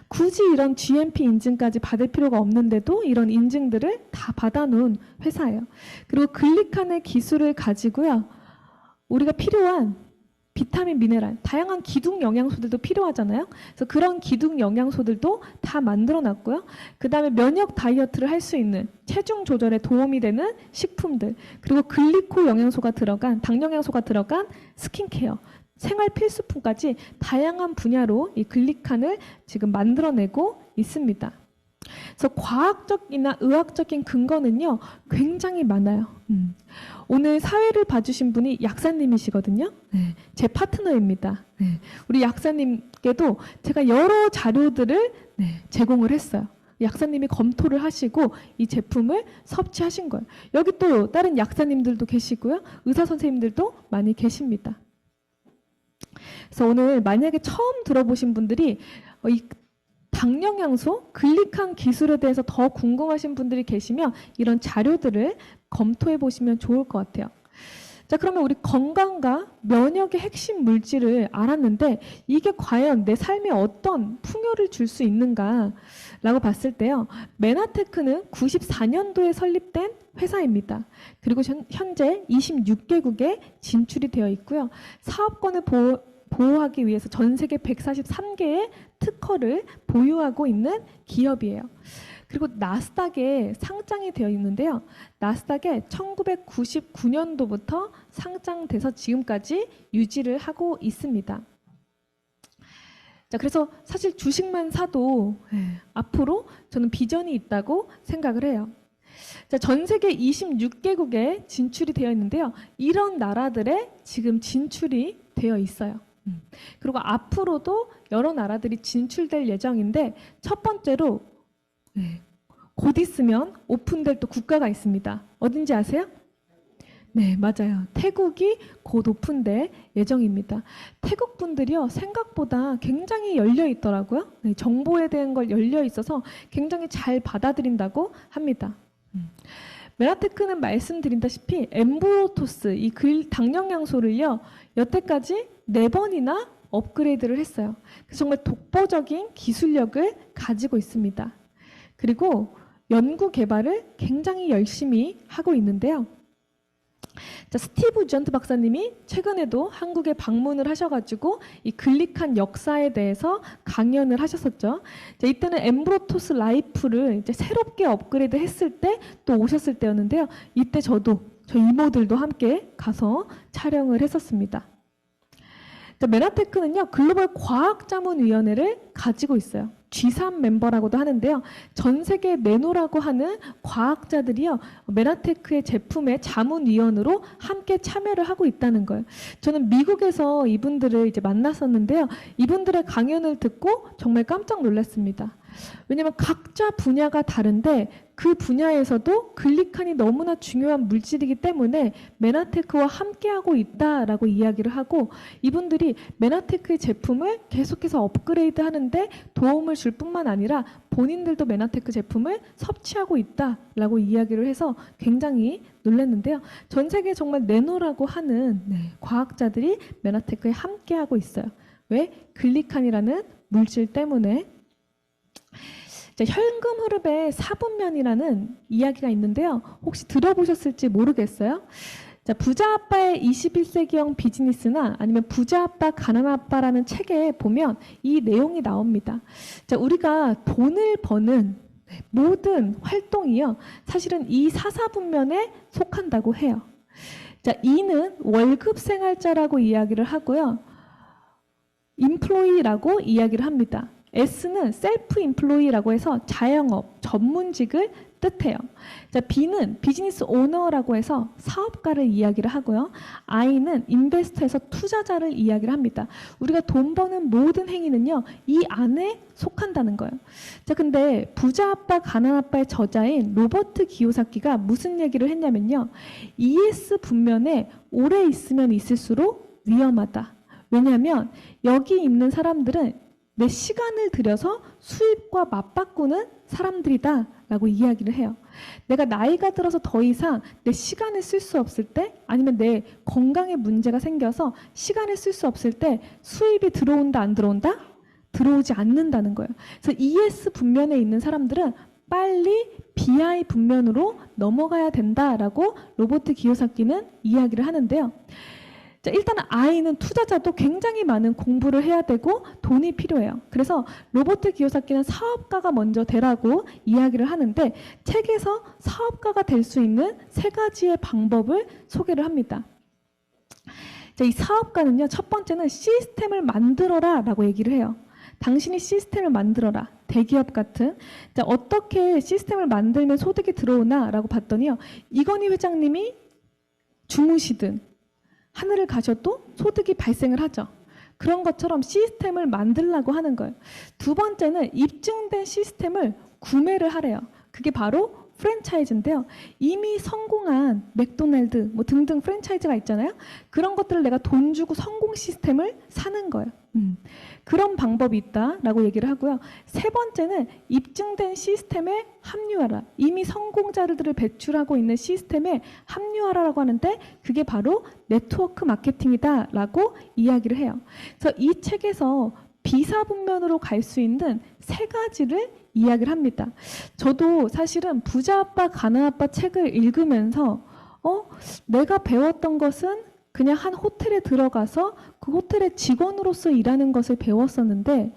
굳이 이런 GMP 인증까지 받을 필요가 없는데도 이런 인증들을 다 받아놓은 회사예요. 그리고 글리칸의 기술을 가지고요, 우리가 필요한 비타민, 미네랄, 다양한 기둥 영양소들도 필요하잖아요. 그래서 그런 기둥 영양소들도 다 만들어놨고요. 그 다음에 면역 다이어트를 할 수 있는, 체중 조절에 도움이 되는 식품들, 그리고 글리코 영양소가 들어간, 당 영양소가 들어간 스킨케어, 생활 필수품까지 다양한 분야로 이 글리칸을 지금 만들어내고 있습니다. 그래서 과학적이나 의학적인 근거는요, 굉장히 많아요. 오늘 사회를 봐주신 분이 약사님이시거든요. 제 파트너입니다. 우리 약사님께도 제가 여러 자료들을 제공을 했어요. 약사님이 검토를 하시고 이 제품을 섭취하신 거예요. 여기 또 다른 약사님들도 계시고요, 의사 선생님들도 많이 계십니다. 그래서 오늘 만약에 처음 들어보신 분들이 이 당 영양소, 글리칸 기술에 대해서 더 궁금하신 분들이 계시면 이런 자료들을 검토해 보시면 좋을 것 같아요. 자, 그러면 우리 건강과 면역의 핵심 물질을 알았는데 이게 과연 내 삶에 어떤 풍요를 줄 수 있는가라고 봤을 때요. 메나테크는 94년도에 설립된 회사입니다. 그리고 현재 26개국에 진출이 되어 있고요. 사업권을 보호하기 위해서 전 세계 143개의 특허를 보유하고 있는 기업이에요. 그리고 나스닥에 상장이 되어 있는데요. 나스닥에 1999년도부터 상장돼서 지금까지 유지를 하고 있습니다. 자, 그래서 사실 주식만 사도 앞으로 저는 비전이 있다고 생각을 해요. 자, 전 세계 26개국에 진출이 되어 있는데요. 이런 나라들에 지금 진출이 되어 있어요. 그리고 앞으로도 여러 나라들이 진출될 예정인데 첫 번째로 곧 있으면 오픈될 또 국가가 있습니다. 어딘지 아세요? 네, 맞아요. 태국이 곧 오픈될 예정입니다. 태국 분들이요, 생각보다 굉장히 열려 있더라고요. 네, 정보에 대한 걸 열려 있어서 굉장히 잘 받아들인다고 합니다. 메나테크는 말씀드린다시피 엠브로토스, 이 당뇨양소를요, 여태까지 4번이나 업그레이드를 했어요. 그래서 정말 독보적인 기술력을 가지고 있습니다. 그리고 연구 개발을 굉장히 열심히 하고 있는데요. 자, 스티브 우전트 박사님이 최근에도 한국에 방문을 하셔가지고 이 글리칸 역사에 대해서 강연을 하셨었죠. 자, 이때는 엠브로토스 라이프를 이제 새롭게 업그레이드 했을 때 또 오셨을 때였는데요. 이때 저희 이모들도 함께 가서 촬영을 했었습니다. 자, 메나테크는요, 글로벌 과학자문위원회를 가지고 있어요. G3 멤버라고도 하는데요. 전 세계 내노라고 하는 과학자들이요, 메나테크의 제품의 자문위원으로 함께 참여를 하고 있다는 거예요. 저는 미국에서 이분들을 이제 만났었는데요. 이분들의 강연을 듣고 정말 깜짝 놀랐습니다. 왜냐하면 각자 분야가 다른데 그 분야에서도 글리칸이 너무나 중요한 물질이기 때문에 메나테크와 함께하고 있다라고 이야기를 하고, 이분들이 메나테크의 제품을 계속해서 업그레이드 하는데 도움을 줄 뿐만 아니라 본인들도 메나테크 제품을 섭취하고 있다라고 이야기를 해서 굉장히 놀랐는데요. 전 세계 정말 내노라고 하는 과학자들이 메나테크에 함께하고 있어요. 왜? 글리칸이라는 물질 때문에. 자, 현금 흐름의 4분면이라는 이야기가 있는데요. 혹시 들어보셨을지 모르겠어요. 자, 부자 아빠의 21세기형 비즈니스나 아니면 부자 아빠, 가난 아빠라는 책에 보면 이 내용이 나옵니다. 자, 우리가 돈을 버는 모든 활동이요, 사실은 이 4분면에 속한다고 해요. 자, E는 월급 생활자라고 이야기를 하고요. 인플로이라고 이야기를 합니다. S는 셀프 인플로이라고 해서 자영업, 전문직을 뜻해요. 자, B는 비즈니스 오너라고 해서 사업가를 이야기를 하고요. I는 인베스터에서 투자자를 이야기를 합니다. 우리가 돈 버는 모든 행위는요, 이 안에 속한다는 거예요. 자, 근데 부자 아빠, 가난 아빠의 저자인 로버트 기요사키가 무슨 얘기를 했냐면요. ES 분면에 오래 있으면 있을수록 위험하다. 왜냐하면 여기 있는 사람들은 내 시간을 들여서 수입과 맞바꾸는 사람들이다 라고 이야기를 해요. 내가 나이가 들어서 더 이상 내 시간을 쓸 수 없을 때, 아니면 내 건강에 문제가 생겨서 시간을 쓸 수 없을 때 수입이 들어온다 안 들어온다? 들어오지 않는다는 거예요. 그래서 ES 분면에 있는 사람들은 빨리 BI 분면으로 넘어가야 된다라고 로버트 기요사키는 이야기를 하는데요. 자, 일단은 I는 투자자도 굉장히 많은 공부를 해야 되고 돈이 필요해요. 그래서 로버트 기요사키는 사업가가 먼저 되라고 이야기를 하는데, 책에서 사업가가 될 수 있는 3가지의 방법을 소개를 합니다. 자, 이 사업가는요, 첫 번째는 시스템을 만들어라 라고 얘기를 해요. 당신이 시스템을 만들어라. 대기업 같은. 자, 어떻게 시스템을 만들면 소득이 들어오나 라고 봤더니요, 이건희 회장님이 주무시든 하늘을 가셔도 소득이 발생을 하죠. 그런 것처럼 시스템을 만들라고 하는 거예요. 두 번째는 입증된 시스템을 구매를 하래요. 그게 바로 프랜차이즈인데요. 이미 성공한 맥도날드 뭐 등등 프랜차이즈가 있잖아요. 그런 것들을 내가 돈 주고 성공 시스템을 사는 거예요. 그런 방법이 있다라고 얘기를 하고요. 세 번째는 입증된 시스템에 합류하라. 이미 성공자들을 배출하고 있는 시스템에 합류하라라고 하는데 그게 바로 네트워크 마케팅이다라고 이야기를 해요. 그래서 이 책에서 비사분면으로 갈 수 있는 세 가지를 이야기를 합니다. 저도 사실은 부자 아빠 가난 아빠 책을 읽으면서 내가 배웠던 것은 그냥 한 호텔에 들어가서 그 호텔의 직원으로서 일하는 것을 배웠었는데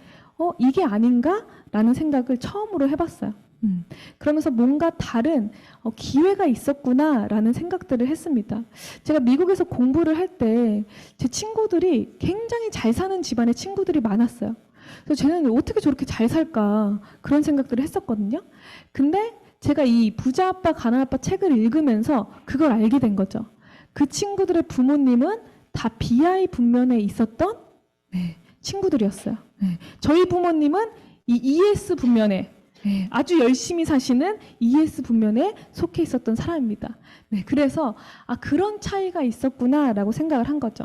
이게 아닌가라는 생각을 처음으로 해봤어요. 그러면서 뭔가 다른 기회가 있었구나라는 생각들을 했습니다. 제가 미국에서 공부를 할 때 제 친구들이 굉장히 잘 사는 집안의 친구들이 많았어요. 그래서 쟤는 어떻게 저렇게 잘 살까 그런 생각들을 했었거든요. 근데 제가 이 부자 아빠 가난 아빠 책을 읽으면서 그걸 알게 된 거죠. 그 친구들의 부모님은 다 BI 분면에 있었던 친구들이었어요. 저희 부모님은 이 ES 분면에 아주 열심히 사시는 ES 분면에 속해 있었던 사람입니다. 그래서 그런 차이가 있었구나라고 생각을 한 거죠.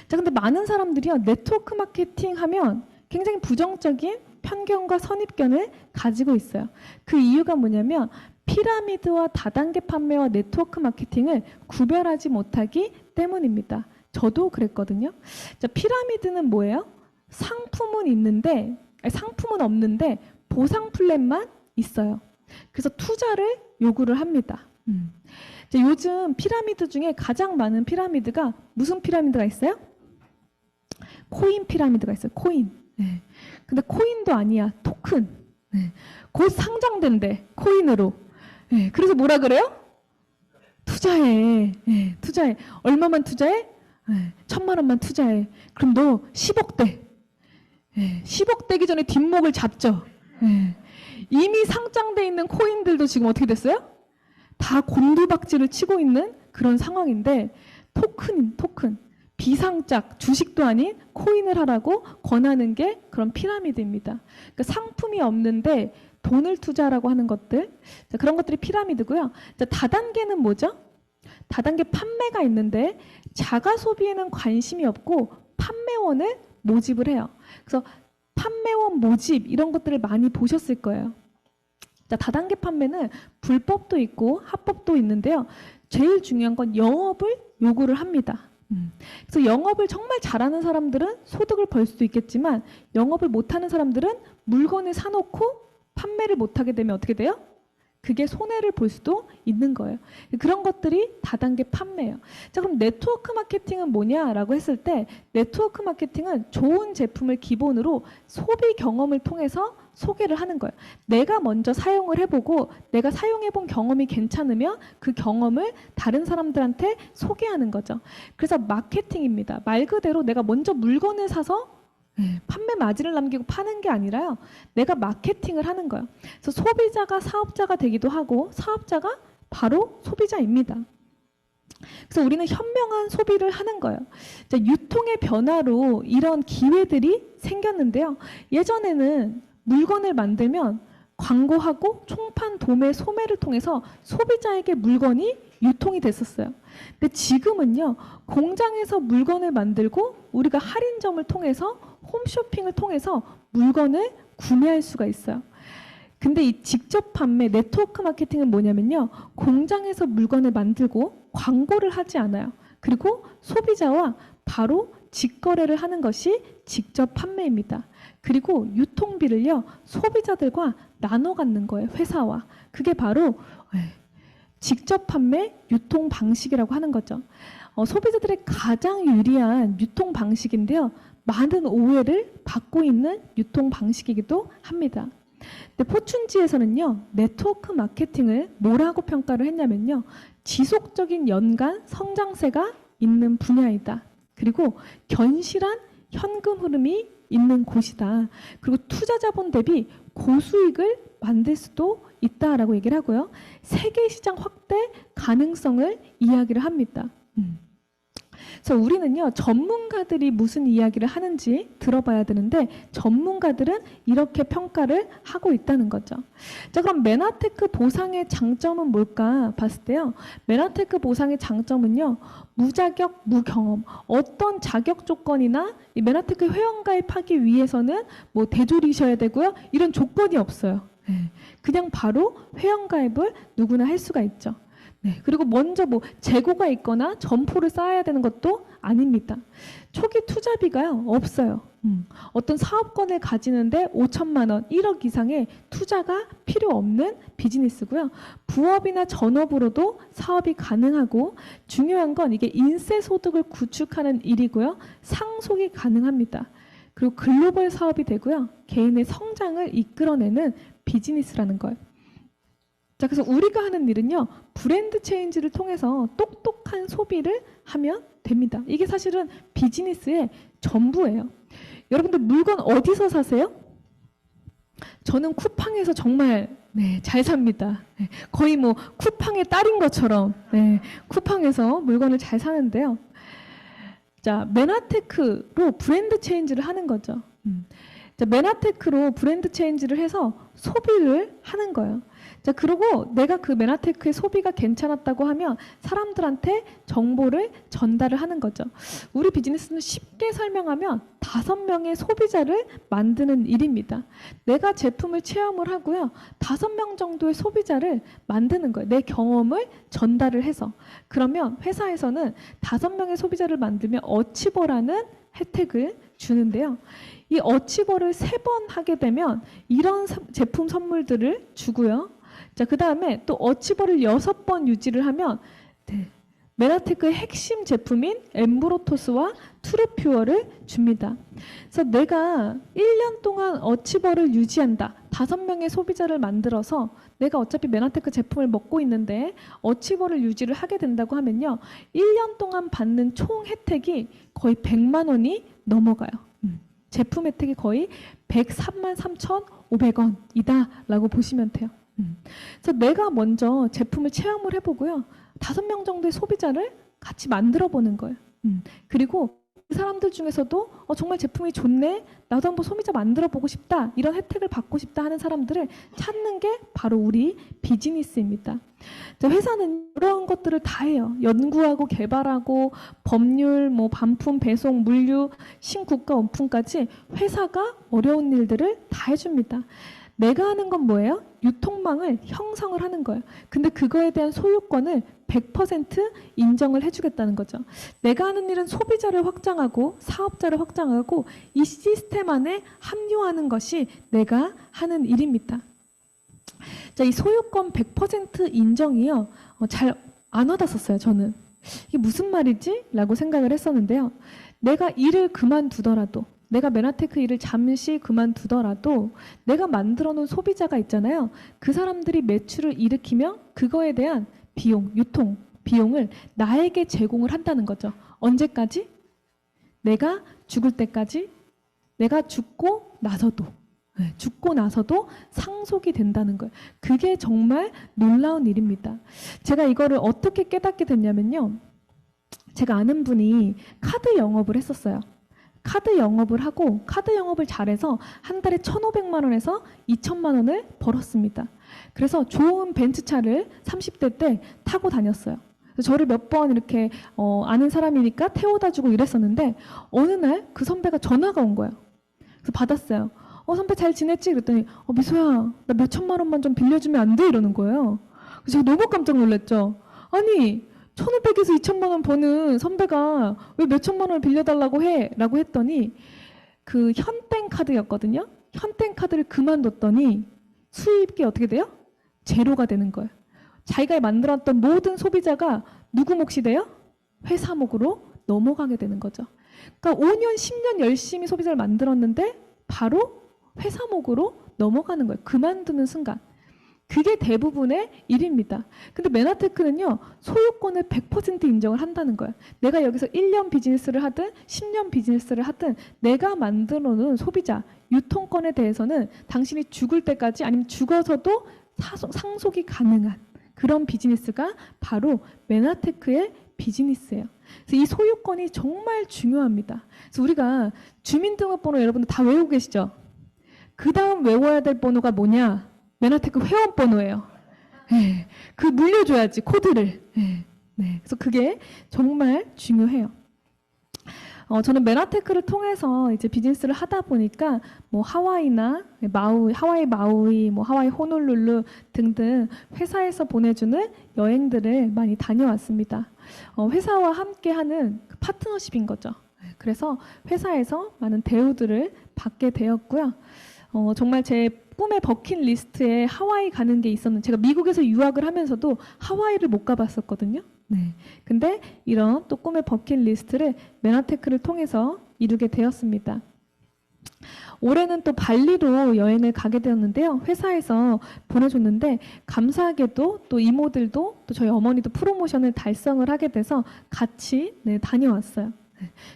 자, 근데 많은 사람들이요 네트워크 마케팅 하면 굉장히 부정적인 편견과 선입견을 가지고 있어요. 그 이유가 뭐냐면 피라미드와 다단계 판매와 네트워크 마케팅을 구별하지 못하기 때문입니다. 저도 그랬거든요. 자, 피라미드는 뭐예요? 상품은 없는데 보상 플랜만 있어요. 그래서 투자를 요구를 합니다. 자, 요즘 피라미드 중에 가장 많은 피라미드가 무슨 피라미드가 있어요? 코인 피라미드가 있어요. 코인. 근데 코인도 아니야. 토큰. 곧 상장된대. 코인으로. 그래서 뭐라 그래요? 투자해. 투자해. 얼마만 투자해? 1,000만 원만 투자해. 그럼 너 10억 대. 10억 되기 전에 뒷목을 잡죠. 이미 상장돼 있는 코인들도 지금 어떻게 됐어요? 다 곤두박질을 치고 있는 그런 상황인데 토큰. 비상장, 주식도 아닌 코인을 하라고 권하는 게 그런 피라미드입니다. 그러니까 상품이 없는데 돈을 투자라고 하는 것들, 자, 그런 것들이 피라미드고요. 자, 다단계는 뭐죠? 다단계 판매가 있는데 자가 소비에는 관심이 없고 판매원을 모집을 해요. 그래서 판매원 모집 이런 것들을 많이 보셨을 거예요. 자, 다단계 판매는 불법도 있고 합법도 있는데요. 제일 중요한 건 영업을 요구를 합니다. 그래서 영업을 정말 잘하는 사람들은 소득을 벌 수도 있겠지만 영업을 못하는 사람들은 물건을 사놓고 판매를 못하게 되면 어떻게 돼요? 그게 손해를 볼 수도 있는 거예요. 그런 것들이 다단계 판매예요. 자, 그럼 네트워크 마케팅은 뭐냐라고 했을 때 네트워크 마케팅은 좋은 제품을 기본으로 소비 경험을 통해서 소개를 하는 거예요. 내가 먼저 사용을 해보고 내가 사용해본 경험이 괜찮으면 그 경험을 다른 사람들한테 소개하는 거죠. 그래서 마케팅입니다. 말 그대로 내가 먼저 물건을 사서 판매 마진을 남기고 파는 게 아니라요. 내가 마케팅을 하는 거예요. 그래서 소비자가 사업자가 되기도 하고 사업자가 바로 소비자입니다. 그래서 우리는 현명한 소비를 하는 거예요. 자, 유통의 변화로 이런 기회들이 생겼는데요. 예전에는 물건을 만들면 광고하고 총판, 도매, 소매를 통해서 소비자에게 물건이 유통이 됐었어요. 근데 지금은요. 공장에서 물건을 만들고 우리가 할인점을 통해서 홈쇼핑을 통해서 물건을 구매할 수가 있어요. 근데 이 직접 판매, 네트워크 마케팅은 뭐냐면요. 공장에서 물건을 만들고 광고를 하지 않아요. 그리고 소비자와 바로 직거래를 하는 것이 직접 판매입니다. 그리고 유통비를요. 소비자들과 나눠 갖는 거예요. 회사와. 그게 바로 직접 판매 유통 방식이라고 하는 거죠. 소비자들의 가장 유리한 유통 방식인데요. 많은 오해를 받고 있는 유통 방식이기도 합니다. 근데 포춘지에서는요. 네트워크 마케팅을 뭐라고 평가를 했냐면요. 지속적인 연간 성장세가 있는 분야이다. 그리고 견실한 현금 흐름이 있는 곳이다. 그리고 투자 자본 대비 고수익을 만들 수도 있다라고 얘기를 하고요. 세계 시장 확대 가능성을 이야기를 합니다. 그래서 우리는요, 전문가들이 무슨 이야기를 하는지 들어봐야 되는데 전문가들은 이렇게 평가를 하고 있다는 거죠. 자, 그럼 메나테크 보상의 장점은 뭘까 봤을 때요. 메나테크 보상의 장점은요. 무자격, 무경험. 어떤 자격 조건이나 이 메나테크 회원가입하기 위해서는 뭐 대졸이셔야 되고요. 이런 조건이 없어요. 네. 그냥 바로 회원가입을 누구나 할 수가 있죠. 네, 그리고 먼저 뭐 재고가 있거나 점포를 쌓아야 되는 것도 아닙니다. 초기 투자비가요 없어요. 어떤 사업권을 가지는데 5천만 원, 1억 이상의 투자가 필요 없는 비즈니스고요. 부업이나 전업으로도 사업이 가능하고 중요한 건 이게 인세 소득을 구축하는 일이고요. 상속이 가능합니다. 그리고 글로벌 사업이 되고요. 개인의 성장을 이끌어내는 비즈니스라는 거예요. 자, 그래서 우리가 하는 일은요, 브랜드 체인지를 통해서 똑똑한 소비를 하면 됩니다. 이게 사실은 비즈니스의 전부예요. 여러분들 물건 어디서 사세요? 저는 쿠팡에서 정말 잘 삽니다. 거의 뭐 쿠팡의 딸인 것처럼 쿠팡에서 물건을 잘 사는데요. 자, 메나테크로 브랜드 체인지를 하는 거죠. 자, 메나테크로 브랜드 체인지를 해서 소비를 하는 거예요. 자, 그리고 내가 그 메나테크의 소비가 괜찮았다고 하면 사람들한테 정보를 전달을 하는 거죠. 우리 비즈니스는 쉽게 설명하면 5명의 소비자를 만드는 일입니다. 내가 제품을 체험을 하고요. 5명 정도의 소비자를 만드는 거예요. 내 경험을 전달을 해서. 그러면 회사에서는 5명의 소비자를 만들면 어치버라는 혜택을 주는데요. 이 어치버를 3번 하게 되면 이런 제품 선물들을 주고요. 자, 그 다음에 또 어치버를 6번 유지를 하면 메나테크의 핵심 제품인 엠브로토스와 트루퓨어를 줍니다. 그래서 내가 1년 동안 어치버를 유지한다. 5명의 소비자를 만들어서 내가 어차피 메나테크 제품을 먹고 있는데 어치버를 유지를 하게 된다고 하면요. 1년 동안 받는 총 혜택이 거의 100만 원이 넘어가요. 제품 혜택이 거의 103만 3,500원이다 라고 보시면 돼요. 그래서 내가 먼저 제품을 체험을 해보고요. 5명 정도의 소비자를 같이 만들어 보는 거예요. 그리고 그 사람들 중에서도 정말 제품이 좋네, 나도 한번 소비자 만들어 보고 싶다, 이런 혜택을 받고 싶다 하는 사람들을 찾는 게 바로 우리 비즈니스입니다. 회사는 이런 것들을 다 해요. 연구하고 개발하고 법률, 뭐 반품, 배송, 물류, 신국가 오픈까지 회사가 어려운 일들을 다 해줍니다. 내가 하는 건 뭐예요? 유통망을 형성을 하는 거예요. 근데 그거에 대한 소유권을 100% 인정을 해주겠다는 거죠. 내가 하는 일은 소비자를 확장하고 사업자를 확장하고 이 시스템 안에 합류하는 것이 내가 하는 일입니다. 자, 이 소유권 100% 인정이요. 잘 안 와닿았어요, 저는. 이게 무슨 말이지? 라고 생각을 했었는데요. 내가 일을 그만두더라도, 내가 메나테크 일을 잠시 그만두더라도 내가 만들어 놓은 소비자가 있잖아요. 그 사람들이 매출을 일으키면 그거에 대한 비용, 유통 비용을 나에게 제공을 한다는 거죠. 언제까지? 내가 죽을 때까지, 내가 죽고 나서도 상속이 된다는 거예요. 그게 정말 놀라운 일입니다. 제가 이거를 어떻게 깨닫게 됐냐면요. 제가 아는 분이 카드 영업을 했었어요. 카드 영업을 하고 카드 영업을 잘해서 한 달에 1,500만 원에서 2천만 원을 벌었습니다. 그래서 좋은 벤츠차를 30대 때 타고 다녔어요. 그래서 저를 몇 번 이렇게 아는 사람이니까 태워다 주고 이랬었는데 어느 날 그 선배가 전화가 온 거예요. 그래서 받았어요. 선배 잘 지냈지? 그랬더니 미소야, 나 몇 천만 원만 좀 빌려주면 안 돼? 이러는 거예요. 그래서 제가 너무 깜짝 놀랐죠. 아니 1,500에서 2천만 원 버는 선배가 왜 몇 천만 원을 빌려달라고 해? 라고 했더니 그 현땡 카드였거든요. 현땡 카드를 그만뒀더니 수입이 어떻게 돼요? 제로가 되는 거예요. 자기가 만들었던 모든 소비자가 누구 몫이 돼요? 회사 몫으로 넘어가게 되는 거죠. 그러니까 5년, 10년 열심히 소비자를 만들었는데 바로 회사 몫으로 넘어가는 거예요. 그만두는 순간. 그게 대부분의 일입니다. 근데 메나테크는요, 소유권을 100% 인정을 한다는 거예요. 내가 여기서 1년 비즈니스를 하든 10년 비즈니스를 하든 내가 만들어 놓은 소비자, 유통권에 대해서는 당신이 죽을 때까지 아니면 죽어서도 상속이 가능한 그런 비즈니스가 바로 메나테크의 비즈니스예요. 그래서 이 소유권이 정말 중요합니다. 그래서 우리가 주민등록번호 여러분들 다 외우고 계시죠? 그 다음 외워야 될 번호가 뭐냐? 메나테크 회원번호예요. 네, 그 물려줘야지 코드를. 네, 네. 그래서 그게 정말 중요해요. 저는 메나테크를 통해서 이제 비즈니스를 하다 보니까 뭐 하와이나 마우이, 하와이 마우이, 뭐 하와이 호놀룰루 등등 회사에서 보내주는 여행들을 많이 다녀왔습니다. 회사와 함께하는 그 파트너십인 거죠. 그래서 회사에서 많은 대우들을 받게 되었고요. 정말 제 꿈의 버킷리스트에 하와이 가는 게 있었는데 제가 미국에서 유학을 하면서도 하와이를 못 가봤었거든요. 네. 근데 이런 또 꿈의 버킷리스트를 메나테크를 통해서 이루게 되었습니다. 올해는 또 발리로 여행을 가게 되었는데요. 회사에서 보내줬는데 감사하게도 또 이모들도 또 저희 어머니도 프로모션을 달성을 하게 돼서 같이 다녀왔어요.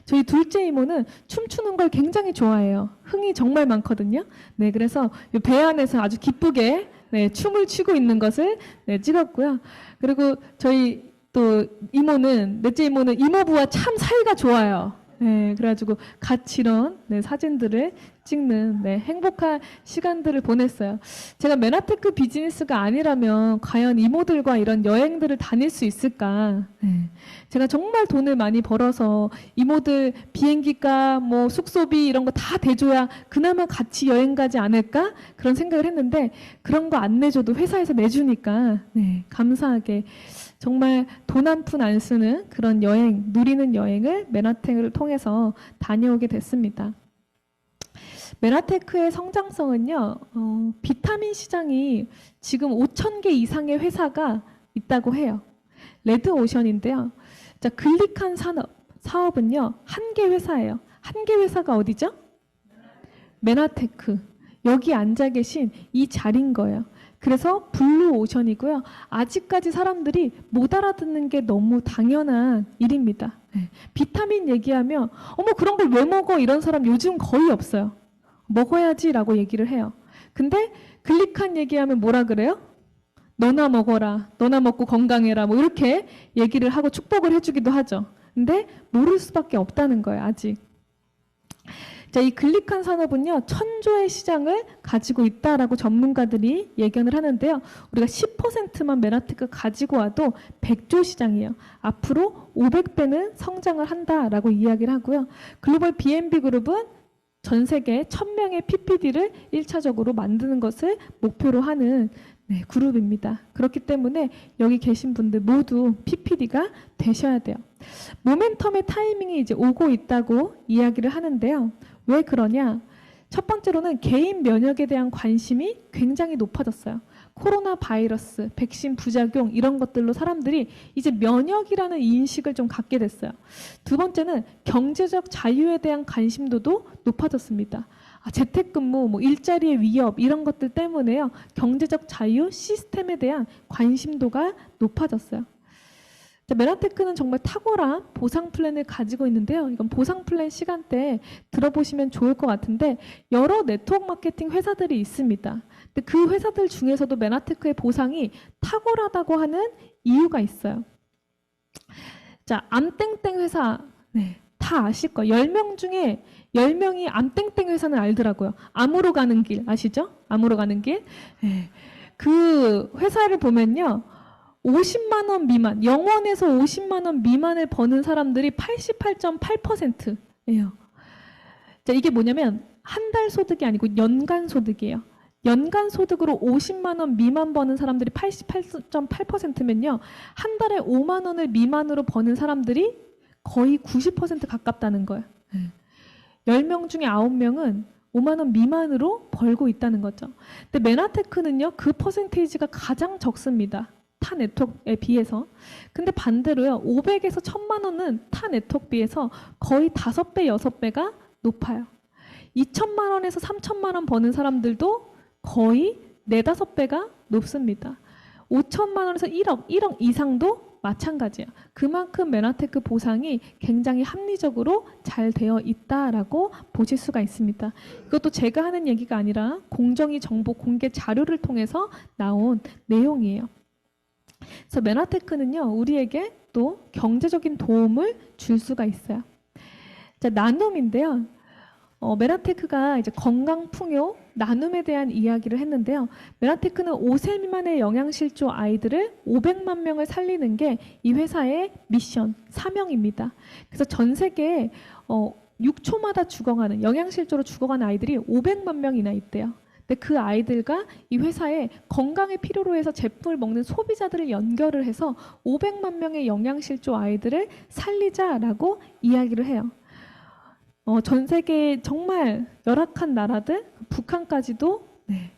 저희 둘째 이모는 춤추는 걸 굉장히 좋아해요. 흥이 정말 많거든요. 네, 그래서 배 안에서 아주 기쁘게 춤을 추고 있는 것을 찍었고요. 그리고 저희 또 이모는, 넷째 이모는 이모부와 참 사이가 좋아요. 네, 그래가지고 같이 이런 사진들을 찍는 행복한 시간들을 보냈어요. 제가 메나테크 비즈니스가 아니라면 과연 이모들과 이런 여행들을 다닐 수 있을까? 네. 제가 정말 돈을 많이 벌어서 이모들 비행기가 뭐 숙소비 이런 거 다 대줘야 그나마 같이 여행 가지 않을까? 그런 생각을 했는데 그런 거 안 내줘도 회사에서 내주니까 감사하게 정말 돈 한 푼 안 쓰는 그런 여행, 누리는 여행을 메나테크를 통해서 다녀오게 됐습니다. 메나테크의 성장성은요, 비타민 시장이 지금 5,000개 이상의 회사가 있다고 해요. 레드오션인데요. 자, 글릭한 사업은요, 한 개 회사예요. 한 개 회사가 어디죠? 메나테크. 여기 앉아 계신 이 자리인 거예요. 그래서 블루오션이고요. 아직까지 사람들이 못 알아듣는 게 너무 당연한 일입니다. 비타민 얘기하면 어머 그런 걸 왜 먹어? 이런 사람 요즘 거의 없어요. 먹어야지라고 얘기를 해요. 근데 글리칸 얘기하면 뭐라 그래요? 너나 먹어라. 너나 먹고 건강해라. 뭐 이렇게 얘기를 하고 축복을 해주기도 하죠. 근데 모를 수밖에 없다는 거예요. 아직. 자, 이 글리칸 산업은요, 1,000조의 시장을 가지고 있다라고 전문가들이 예견을 하는데요. 우리가 10%만 메나테크 가지고 와도 100조 시장이에요. 앞으로 500배는 성장을 한다라고 이야기를 하고요. 글로벌 B&B 그룹은 전 세계 1,000명의 PPD를 1차적으로 만드는 것을 목표로 하는 그룹입니다. 그렇기 때문에 여기 계신 분들 모두 PPD가 되셔야 돼요. 모멘텀의 타이밍이 이제 오고 있다고 이야기를 하는데요. 왜 그러냐? 첫 번째로는 개인 면역에 대한 관심이 굉장히 높아졌어요. 코로나 바이러스, 백신 부작용 이런 것들로 사람들이 이제 면역이라는 인식을 좀 갖게 됐어요. 두 번째는 경제적 자유에 대한 관심도도 높아졌습니다. 재택근무, 뭐 일자리의 위협 이런 것들 때문에요. 경제적 자유 시스템에 대한 관심도가 높아졌어요. 자, 메나테크는 정말 탁월한 보상 플랜을 가지고 있는데요. 이건 보상 플랜 시간대에 들어보시면 좋을 것 같은데 여러 네트워크 마케팅 회사들이 있습니다. 근데 그 회사들 중에서도 메나테크의 보상이 탁월하다고 하는 이유가 있어요. 자, 암땡땡 회사 다 아실 거예요. 10명 중에 10명이 암땡땡 회사는 알더라고요. 암으로 가는 길 아시죠? 암으로 가는 길. 그 회사를 보면요. 50만 원 미만, 0원에서 50만 원 미만을 버는 사람들이 88.8%예요. 자, 이게 뭐냐면 한 달 소득이 아니고 연간 소득이에요. 연간 소득으로 50만 원 미만 버는 사람들이 88.8%면요. 한 달에 5만 원을 미만으로 버는 사람들이 거의 90% 가깝다는 거예요. 10명 중에 9명은 5만 원 미만으로 벌고 있다는 거죠. 근데 메나테크는요. 그 퍼센테이지가 가장 적습니다. 타 네트워크에 비해서. 근데 반대로요. 500에서 1,000만 원은 타 네트워크에 비해서 거의 5배, 6배가 높아요. 2,000만 원에서 3,000만 원 버는 사람들도 거의 4, 5배가 높습니다. 5천만 원에서 1억 이상도 마찬가지예요. 그만큼 메나테크 보상이 굉장히 합리적으로 잘 되어 있다라고 보실 수가 있습니다. 이것도 제가 하는 얘기가 아니라 공정위 정보 공개 자료를 통해서 나온 내용이에요. 그래서 메나테크는요, 우리에게 또 경제적인 도움을 줄 수가 있어요. 자, 나눔인데요. 메라테크가 이제 건강 풍요, 나눔에 대한 이야기를 했는데요. 메라테크는 5세 미만의 영양실조 아이들을 500만 명을 살리는 게 이 회사의 미션, 사명입니다. 그래서 전 세계에 6초마다 죽어가는, 영양실조로 죽어가는 아이들이 500만 명이나 있대요. 근데 그 아이들과 이 회사의 건강을 필요로 해서 제품을 먹는 소비자들을 연결을 해서 500만 명의 영양실조 아이들을 살리자라고 이야기를 해요. 전 세계 정말 열악한 나라들, 북한까지도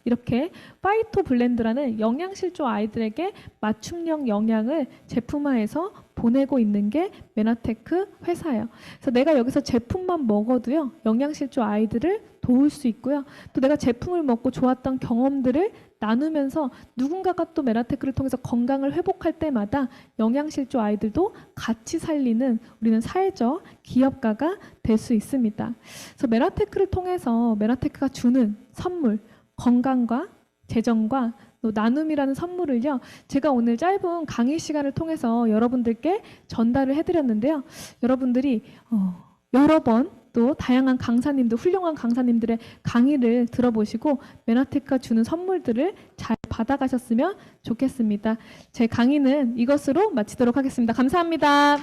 이렇게 파이토 블렌드라는 영양실조 아이들에게 맞춤형 영양을 제품화해서 보내고 있는 게 메나테크 회사예요. 그래서 내가 여기서 제품만 먹어도요, 영양실조 아이들을 도울 수 있고요. 또 내가 제품을 먹고 좋았던 경험들을 나누면서 누군가가 또 메나테크를 통해서 건강을 회복할 때마다 영양실조 아이들도 같이 살리는 우리는 사회적 기업가가 될 수 있습니다. 그래서 메나테크를 통해서 메나테크가 주는 선물, 건강과 재정과 또 나눔이라는 선물을요, 제가 오늘 짧은 강의 시간을 통해서 여러분들께 전달을 해드렸는데요. 여러분들이 여러 번 또 다양한 강사님들, 훌륭한 강사님들의 강의를 들어보시고 메나테크가 주는 선물들을 잘 받아가셨으면 좋겠습니다. 제 강의는 이것으로 마치도록 하겠습니다. 감사합니다.